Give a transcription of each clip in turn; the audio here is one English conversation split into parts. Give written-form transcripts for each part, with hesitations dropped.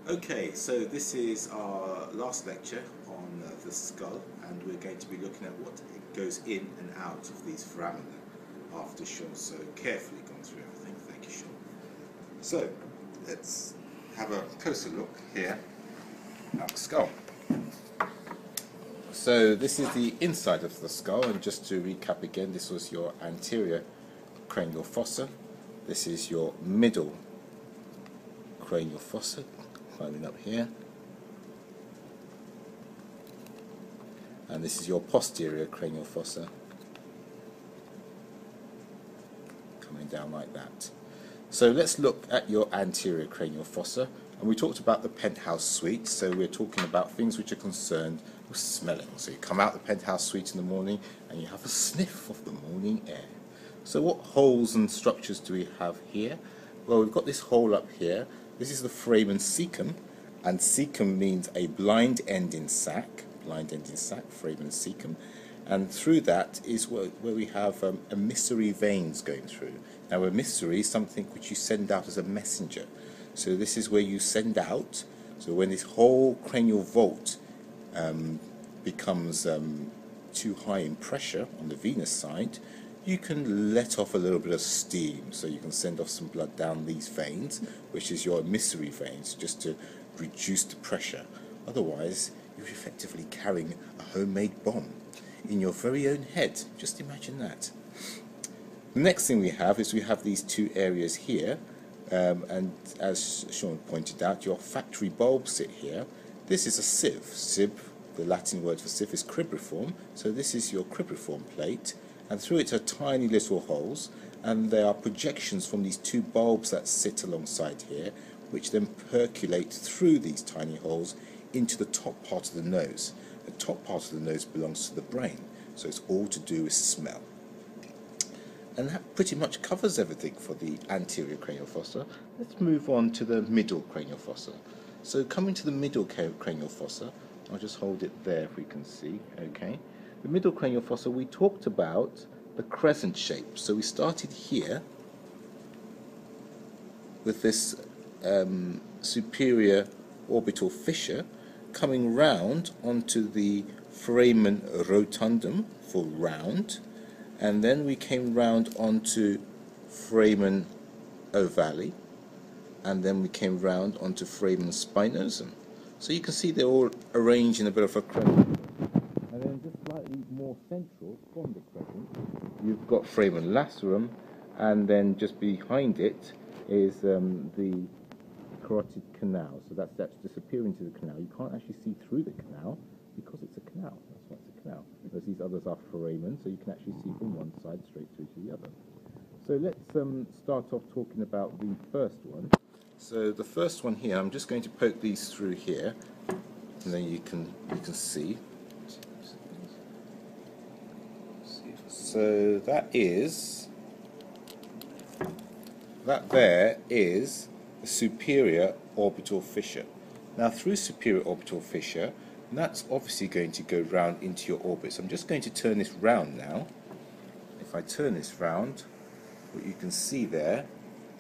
Okay, so this is our last lecture on the skull, and we're going to be looking at what goes in and out of these foramina after Sean so carefully gone through everything. Thank you, Sean. So, let's have a closer look here at the skull. So this is the inside of the skull, and just to recap again, this was your anterior cranial fossa. This is your middle cranial fossa, climbing up here, and this is your posterior cranial fossa, coming down like that. So let's look at your anterior cranial fossa, and we talked about the penthouse suite, so we're talking about things which are concerned with smelling. So you come out the penthouse suite in the morning and you have a sniff of the morning air. So what holes and structures do we have here? Well, we've got this hole up here. This is the foramen cecum, and cecum means a blind end in sac, foramen cecum, and through that is where we have emissary veins going through. Now, emissary is something which you send out as a messenger. So this is where you send out, so when this whole cranial vault becomes too high in pressure on the venous side, you can let off a little bit of steam, so you can send off some blood down these veins, which is your emissary veins, just to reduce the pressure. Otherwise, you're effectively carrying a homemade bomb in your very own head. Just imagine that. The next thing we have is we have these two areas here, and as Sean pointed out, your factory bulbs sit here. This is a sieve. Sieve, the Latin word for sieve, is cribriform, so this is your cribriform plate, and through it are tiny little holes, and there are projections from these two bulbs that sit alongside here, which then percolate through these tiny holes into the top part of the nose. The top part of the nose belongs to the brain, so it's all to do with smell. And that pretty much covers everything for the anterior cranial fossa. Let's move on to the middle cranial fossa. So coming to the middle cranial fossa, I'll just hold it there if we can see, okay. The middle cranial fossa, we talked about the crescent shape. So we started here with this superior orbital fissure coming round onto the foramen rotundum for round, and then we came round onto foramen ovale, and then we came round onto foramen spinosum. So you can see they're all arranged in a bit of a crescent. And then just slightly more central from the crescent, you've got foramen lacerum, and then just behind it is the carotid canal. So that's disappearing to the canal. You can't actually see through the canal because it's a canal. That's why it's a canal. Whereas these others are foramen, so you can actually see from one side straight through to the other. So let's start off talking about the first one. So the first one here, I'm just going to poke these through here, and then you can see. So that there is a superior orbital fissure. Now, through superior orbital fissure, that's obviously going to go round into your orbit. So I'm just going to turn this round now. If I turn this round, what you can see there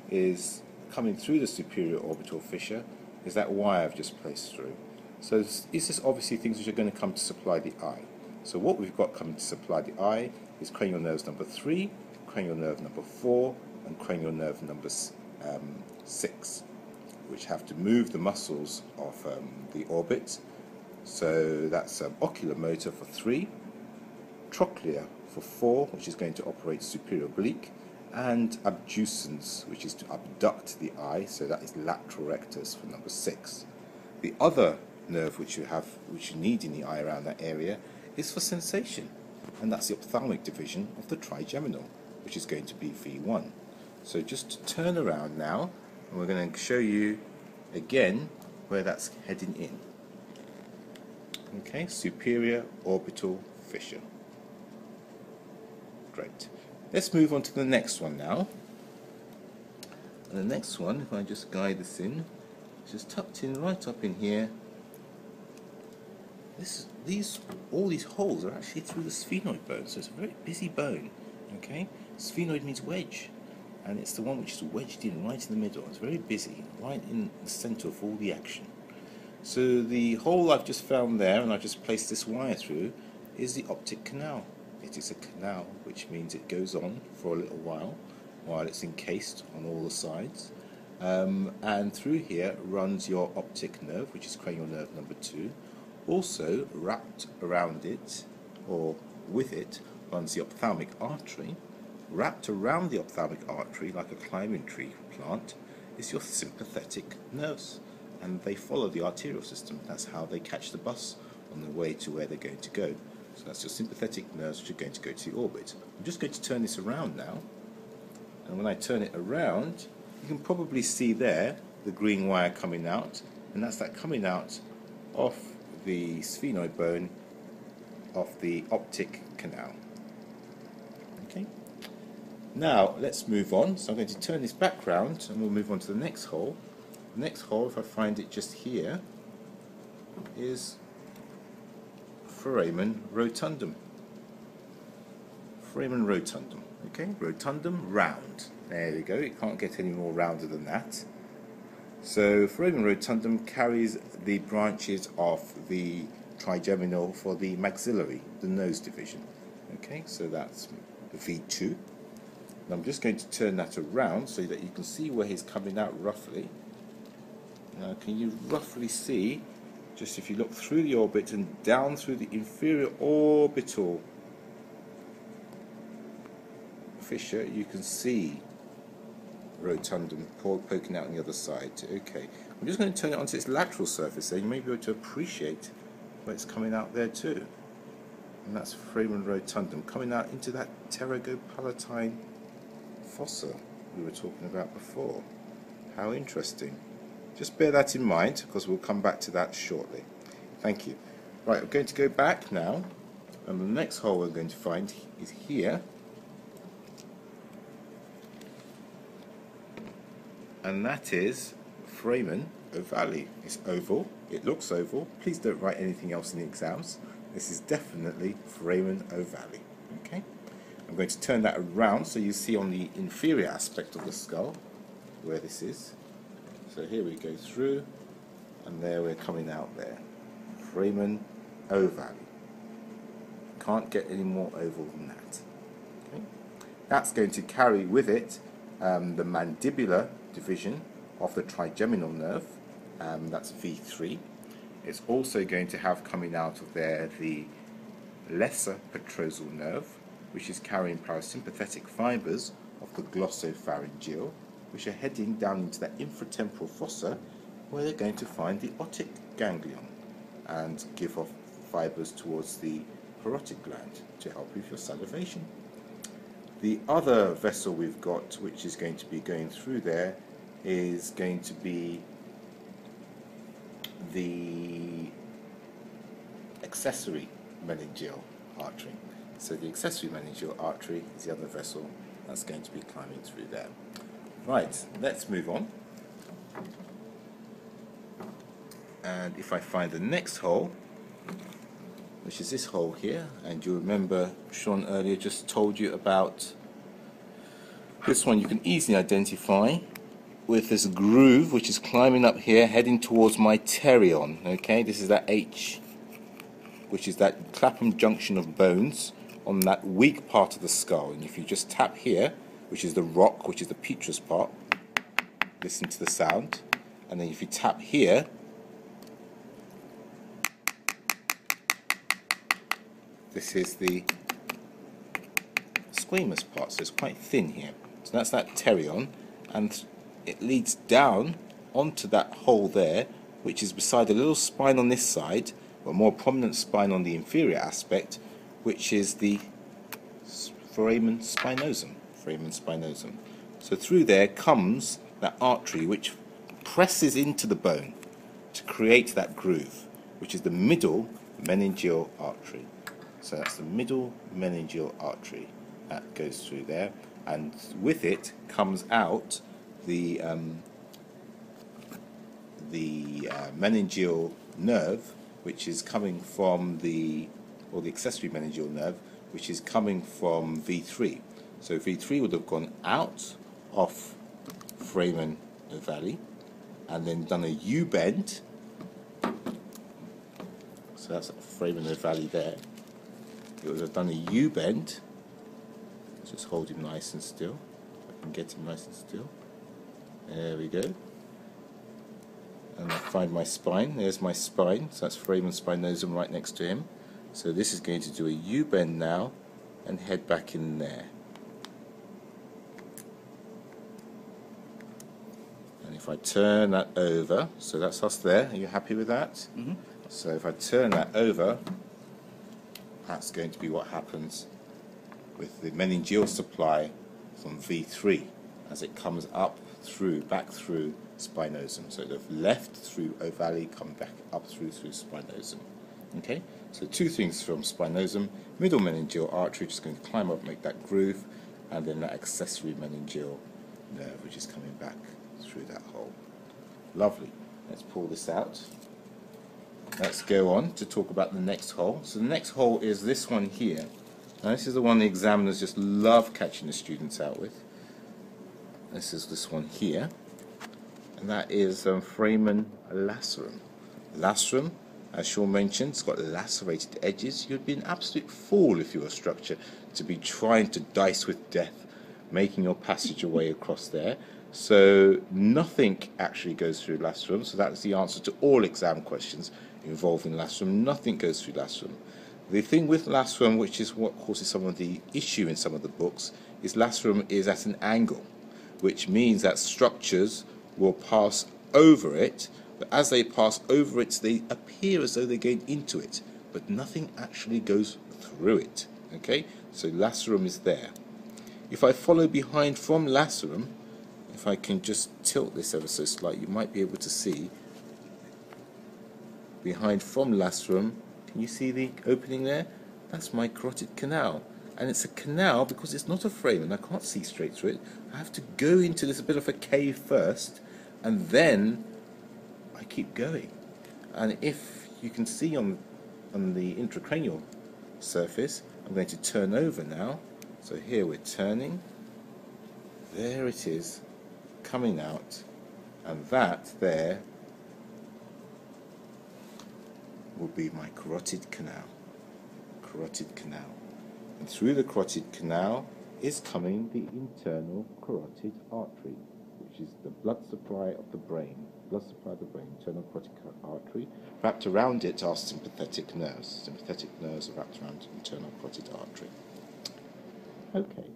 is coming through the superior orbital fissure is that wire I've just placed through. So this is obviously things which are going to come to supply the eye. So what we've got coming to supply the eye is cranial nerves number 3, cranial nerve number 4, and cranial nerve number 6, which have to move the muscles of the orbit. So that's oculomotor for 3, trochlear for 4, which is going to operate superior oblique, and abducens, which is to abduct the eye, so that is lateral rectus for number 6. The other nerve which you need in the eye around that area is for sensation, and that's the ophthalmic division of the trigeminal, which is going to be V1. So just turn around now, and we're going to show you again where that's heading in. Okay, superior orbital fissure. Great. Let's move on to the next one now. And the next one, if I just guide this in, it's just tucked in right up in here. All these holes are actually through the sphenoid bone, so it's a very busy bone. Okay, sphenoid means wedge. and it's the one which is wedged in right in the middle. It's very busy, right in the center of all the action. So the hole I've just found there, and I've just placed this wire through, is the optic canal. It is a canal, which means it goes on for a little while it's encased on all the sides. And through here runs your optic nerve, which is cranial nerve number 2. Also wrapped around it, or with it, runs the ophthalmic artery. Wrapped around the ophthalmic artery, like a climbing tree plant, is your sympathetic nerves, and they follow the arterial system. That's how they catch the bus on the way to where they're going to go. So that's your sympathetic nerves which are going to go to the orbit. I'm just going to turn this around now, and when I turn it around, you can probably see there the green wire coming out, and that's that coming out of the sphenoid bone of the optic canal. Okay. Now let's move on. So I'm going to turn this back round and we'll move on to the next hole. The next hole, if I find it just here, is foramen rotundum. Foramen rotundum. Okay, rotundum, round. There we go. It can't get any more rounder than that. So foramen rotundum carries the branches of the trigeminal for the maxillary, the nose division. Okay, so that's V2. And I'm just going to turn that around so that you can see where he's coming out roughly. Now, can you roughly see, just if you look through the orbit and down through the inferior orbital fissure, you can see rotundum poking out on the other side. Okay, I'm just going to turn it onto its lateral surface so you may be able to appreciate where it's coming out there too. And that's foramen rotundum coming out into that pterygopalatine fossa we were talking about before. How interesting. Just bear that in mind because we'll come back to that shortly. Thank you. Right, I'm going to go back now, and the next hole we're going to find is here. And that is foramen ovale. It's oval, it looks oval. Please don't write anything else in the exams. This is definitely foramen ovale. Okay? I'm going to turn that around so you see on the inferior aspect of the skull where this is. So here we go through, and there we're coming out there. Foramen ovale. Can't get any more oval than that. Okay? That's going to carry with it the mandibular division of the trigeminal nerve, that's V3. It's also going to have coming out of there the lesser petrosal nerve, which is carrying parasympathetic fibers of the glossopharyngeal, which are heading down into that infratemporal fossa, where they're going to find the otic ganglion and give off fibers towards the parotid gland to help with your salivation. The other vessel we've got, which is going to be going through there, is going to be the accessory meningeal artery. So the accessory meningeal artery is the other vessel that's going to be climbing through there. Right, let's move on. And if I find the next hole, which is this hole here, and you remember Sean earlier just told you about this one, you can easily identify with this groove which is climbing up here heading towards my pterion. Okay, this is that H, which is that Clapham junction of bones on that weak part of the skull. And if you just tap here, which is the rock, which is the petrous part, listen to the sound, and then if you tap here, this is the squamous part, so it's quite thin here. So that's that pterion, and it leads down onto that hole there, which is beside a little spine on this side, or a more prominent spine on the inferior aspect, which is the foramen spinosum. Foramen spinosum. So through there comes that artery which presses into the bone to create that groove, which is the middle meningeal artery. So that's the middle meningeal artery that goes through there, and with it comes out the meningeal nerve, which is coming from the accessory meningeal nerve, which is coming from V3. So V3 would have gone out off foramen ovale and then done a U-bend. So that's foramen ovale there. It would have done a U-bend. Just hold him nice and still. I can get him nice and still. There we go. And I find my spine. There's my spine. So that's foramen spinosum right next to him. So this is going to do a U-bend now and head back in there. And if I turn that over, so that's us there. Are you happy with that? Mm-hmm. So if I turn that over, that's going to be what happens with the meningeal supply from V3 as it comes up through, back through spinosum. So the left through ovale, come back up through spinosum. Okay, so two things from spinosum, middle meningeal artery, just going to climb up, make that groove, and then that accessory meningeal nerve, which is coming back through that hole. Lovely. Let's pull this out. Let's go on to talk about the next hole. So the next hole is this one here. Now this is the one the examiners just love catching the students out with. This is this one here, and that is foramen lacerum. Lacerum, as Sean mentioned, it's got lacerated edges. You'd be an absolute fool if you were a structure to be trying to dice with death, making your passageway across there. So nothing actually goes through lacerum. So that's the answer to all exam questions involving lacerum. Nothing goes through lacerum. The thing with lacerum, which is what causes some of the issue in some of the books, is lacerum is at an angle, which means that structures will pass over it, but as they pass over it, they appear as though they're going into it, but nothing actually goes through it. Okay, so lacerum is there. If I follow behind from lacerum, if I can just tilt this ever so slightly, you might be able to see behind from lacerum. Can you see the opening there? That's my carotid canal. And it's a canal because it's not a foramen. I can't see straight through it. I have to go into this bit of a cave first, and then I keep going. And if you can see on the intracranial surface, I'm going to turn over now. So here we're turning. There it is, coming out. And that there will be my carotid canal. Carotid canal. And through the carotid canal is coming the internal carotid artery, which is the blood supply of the brain. Blood supply of the brain, internal carotid artery. Wrapped around it are sympathetic nerves. Sympathetic nerves are wrapped around internal carotid artery. Okay.